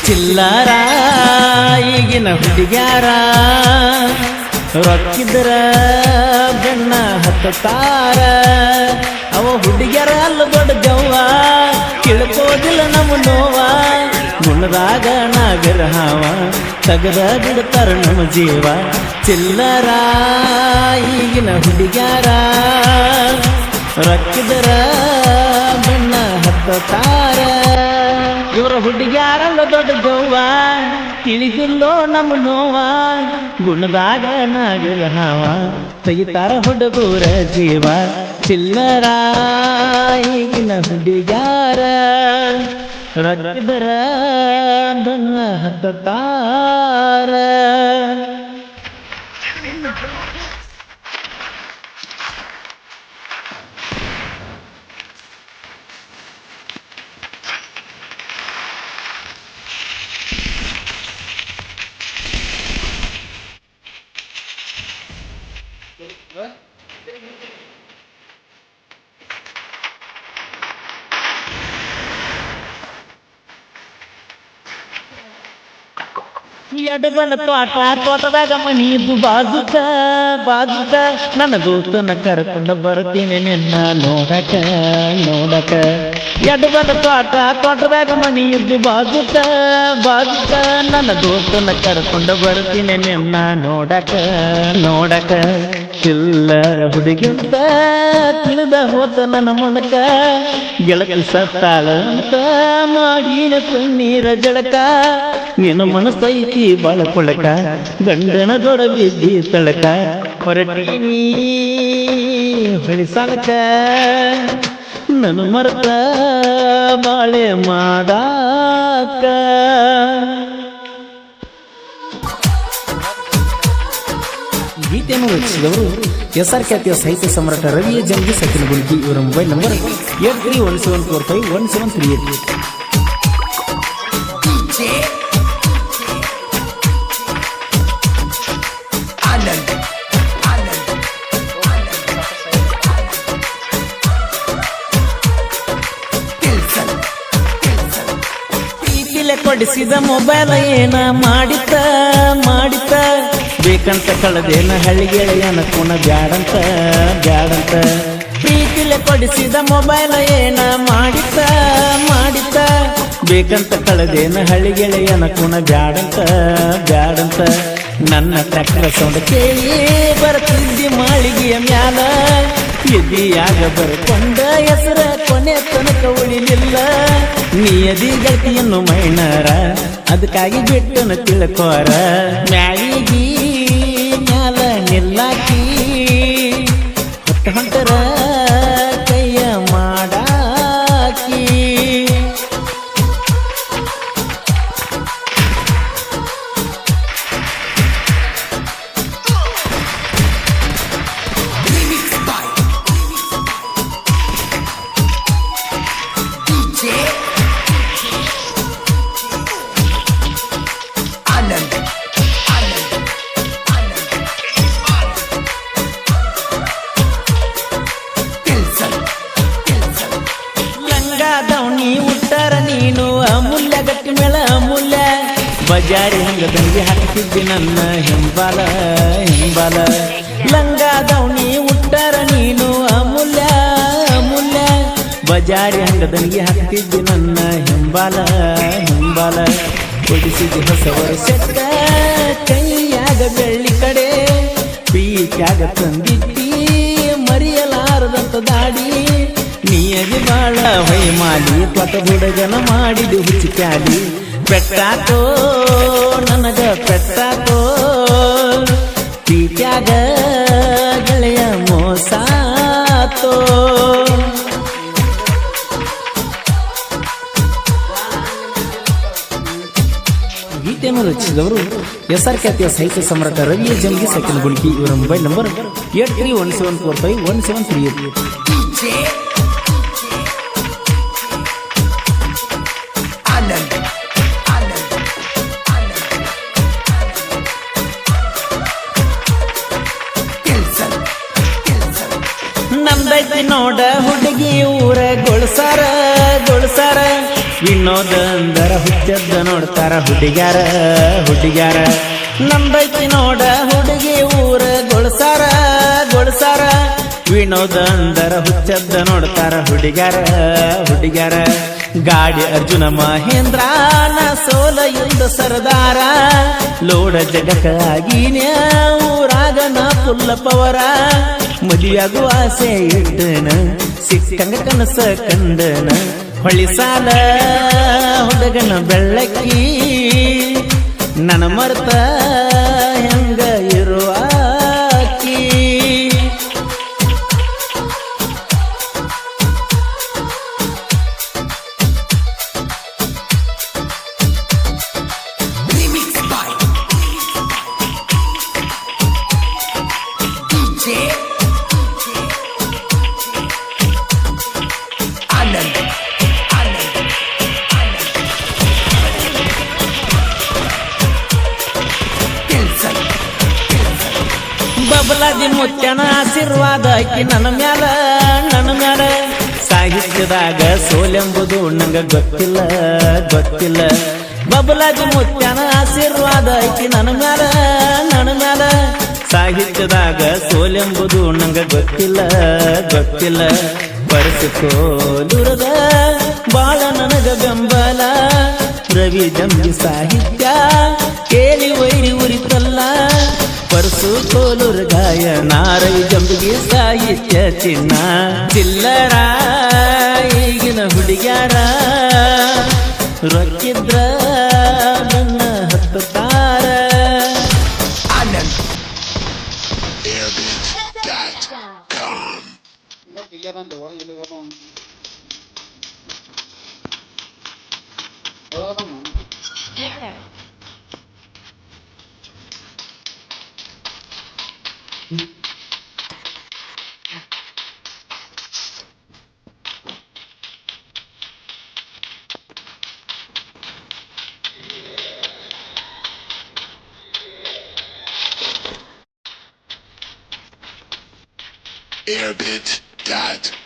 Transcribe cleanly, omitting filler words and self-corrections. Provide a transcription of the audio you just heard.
ಚಿಲ್ಲರ ಈಗಿನ ಹುಡುಗ್ಯಾರ ರೊಕ್ಕಿದ್ರ ಬೆನ್ನ ಹತ್ತಾರ ಅವ ಹುಡುಗ್ಯಾರ ಅಲ್ಲ ದೊಡ್ಡ ದೆವ್ವ ತಿಳ್ಕೋದಿಲ್ಲ ನಮ್ಮ ನೋವ ಗುಣದಾಗ ನಾಗರಹಾವ ತಗದ ಬಿಡ್ತಾರ ನಮ್ಮ ಜೀವ ಚಿಲ್ಲರ ಈಗಿನ ಹುಡುಗ್ಯಾರ ರೊಕ್ಕಿದ್ರ ಬೆನ್ನ ಹತ್ತಾರ ಇವರ ಹುಡುಗ್ಯಾರಲ್ಲ ದೊಡ್ಡ ದೆವ್ವ ತಿಳಿದಿಲ್ಲೋ ನಮ್ಮ ನೋವ ಗುಣದಾಗ ನಾಗರ ಹಾವ ತೆಗಿತಾರ ಹುಡುಗರ ಜೀವ ಚಿಲ್ಲರ ಈಗಿನ ಹುಡುಗ್ಯಾರ ರಕ್ಕಿದರ ಬೆನ್ನ ಹತ್ತಾರ ಎಡಗನ ತೋಟದಾಗ ಮನಿ ಇದ್ದು ಬಾಜುಕ ನನ್ನ ದೋಸ್ತನ ಕರ್ಕೊಂಡು ಬರ್ತೀನಿ ನಿನ್ನ ನೋಡಕ ಎಡಗನ ತೋಟದಾಗ ಮನಿ ಇದ್ದು ಬಾಜುಕ ನನ್ನ ದೋಸ್ತನ ಕರ್ಕೊಂಡು ಬರ್ತೀನಿ ನಿನ್ನ ನೋಡಕ ಚಿಲ್ಲರ ಹುಡುಗಿಂತ ತಿಳಿದ ಹೋತ ನನ್ನ ಮೊಳಕ ಗೆಳಕಲ್ ಸತ್ತಾಳ ಅಂತ ಮಾಡಿನ ನೀರ ಜಳಕ ನೀನು ಮನಸ್ಸೈತಿ ಬಾಳಕೊಳಕ ಗಂಡನ ದೊಡ ಬಿದ್ದಿ ತಳಕ ಹೊರಟೀನಿ ಹೊಳಿಸಾಲಕ ನನ್ನ ಮರತ ಬಾಳೆ ಮಾಡಾಕ ಗೀತೆಯನ್ನು ರಚಿಸಿದವರು SR ಖ್ಯಾತಿಯ ಸಾಹಿತ್ಯ ಸಮ್ರಾಟ ರವಿಯ ಜಂಗಿ ಸಚಿನ್ ಗುಲ್ಕಿ ಇವರ ಮೊಬೈಲ್ ನಂಬರ್ 8317451738. ಕೊಡಿಸಿದ ಮೊಬೈಲ್ ಏನ ಮಾಡಿತ ಬೇಕಂತ ಕಳದೇನ ಹಳ್ಳಿಗೆಳೆಯನ ಕುಣ ಬ್ಯಾಡಂತ ಪ್ರೀತಿಲೆ ಕೊಡಿಸಿದ ಮೊಬೈಲ್ ಏನ ಮಾಡಿತ ಬೇಕಂತ ಕಳದೇನ ಹಳ್ಳಿಗೆಳೆಯನ ಕುಣ ಬ್ಯಾಡಂತ ನನ್ನ ಟ್ರ್ಯಾಕ್ಟರ್ ಸೌಂಡ್ ಕೇಳಿ ಬರ್ತಿದ್ದಿ ಮಾಳಿಗೆಯ ಮ್ಯಾಲ ಎದಿಯಾಗ ಬರ್ಕೊಂಡ ಹೆಸರ ಕೊನೆ ತನಕ ಉಳಿಲಿಲ್ಲ ನಿಯದಿ ಗೆಳತಿಯನ್ನು ಮೈನರ ಅದಕ್ಕಾಗಿ ಬಿಟ್ಟನ ತಿಳ್ಕೋರ ಮ್ಯಾಲಿಗಿ ಮ್ಯಾಲ ನಿಲ್ಲಾಕಿ ಹೊಂಟರ ಕೈಯ ಮಾಡಾಕಿ ಬಜಾರಿ ಹಂಗದಂಗೆ ಹಾಕ್ತಿದ್ದಿ ನನ್ನ ಹಿಂಬಾಲ ಲಂಗ ದೌಣಿ ಉಟ್ಟರ ನೀನು ಅಮೂಲ್ಯ ಬಜಾರಿ ಹಂಗದಂಗೆ ಹಾಕ್ತಿದ್ದಿ ನನ್ನ ಹಿಂಬಾಲ ಕೊಡಿಸಿದ ಹೊಸ ವರ್ಷಕ್ಕ ಕೈಯಾಗ ಬೆಳ್ಳಿ ಕಡೆ ಪೀಕ್ಯಾಗ ತಂದಿದ್ದಿ ಮರೆಯಲಾರದಂತ ದಾಡಿ ನೀಯದಿ ಬಾಳ ಹೊಯ್ಮಾಲಿ ತ್ವಟ ಹುಡುಗನ ಮಾಡಿದು ಹುಚ್ಚಿಕ್ಯಾಲಿ ಪೆಟ್ಟಾತೋ ನನಗ ಪೆಟ್ಟಾತೋ ಪ್ರೀತ್ಯಾಗ ಗೆಳೆಯ ಮೋಸಾತೋ ಗೀತೆಯನ್ನು ರಚಿಸಿದವರು SR ಖ್ಯಾತಿಯ ಸಾಹಿತ್ಯ ಸಮ್ರಾಟ ರವಿಯ ಜಂಗಿ ಸಚಿನ್ ಗುಲ್ಕಿ ಇವರ ಮೊಬೈಲ್ ನಂಬರ್ 8317451738. ನಮ್ದೈತಿ ನೋಡ ಹುಡುಗಿ ಊರ ಗೊಳ್ಸಾರ ವಿನೋದ ಅಂದರ ಹುಚ್ಚದ್ದ ನೋಡ್ತಾರ ಹುಡುಗ್ಯಾರ ಹುಡುಗ್ಯಾರ ನಂದೈತಿ ನೋಡ ಹುಡುಗಿ ಊರ ಗೊಳಸಾರ ವಿನೋದ ಅಂದರ ಹುಚ್ಚದ್ದ ನೋಡ್ತಾರ ಹುಡುಗ್ಯಾರ ಹುಡುಗ್ಯಾರ ಗಾಡಿ ಅರ್ಜುನ ಮಹೇಂದ್ರ ನ ಸೋಲ ಎಂದ ಸರದಾರ ಲೋಡ ಜಗಕ್ಕಾಗಿನ ಊರಾಗ ನಾ ಫುಲ್ಲ ಪವರ ಮದುವೆಯಾಗುವ ಆಸೆ ಇಟ್ಟನ ಸಿಕ್ಕಂಗ ಕನಸ ಕಂಡನ ಹೊಳಿ ಸಾಲ ಹುಡುಗನ ಬೆಳ್ಳಕ್ಕಿ ನನ್ನ ಮರ್ತ ಹೆಂಗ ಇರುವಾಕಿ ಬಬಲಾದಿ ಮುತ್ಯನ ಆಶೀರ್ವಾದ ಆಕಿ ನನ್ನ ಮ್ಯಾಲ ಸಾಹಿತ್ಯದಾಗ ಸೋಲೆಂಬುದು ನಂಗ ಗೊತ್ತಿಲ್ಲ ಬಬಲಾದಿ ಮುತ್ಯನ ಆಶೀರ್ವಾದ ಆಕಿ ನನ್ನ ಮ್ಯಾಲ ಸಾಹಿತ್ಯದಾಗ ಸೋಲೆಂಬುದು ನಂಗ ಗೊತ್ತಿಲ್ಲ ಪರಿಸಿಕೋಲುರದ ಬಾಳ ನನಗ ಬೆಂಬಲ ರವಿ ಜಂಬಿ ಸಾಹಿತ್ಯ ಕೇಳಿ ವೈರಿ ಉರಿತಲ್ಲ ಪರಸು ಕೋಲೂರ್ ಗಾಯನ ರವಿ ಜಂಬಿಗೆ ಸಾಹಿತ್ಯ ಚಿಲ್ಲರ ಈಗಿನ ಹುಡುಗ್ಯಾರ ರೊಕ್ಕಿದ್ರ ನನ್ನ ಹತ್ತಾರ Airbit.com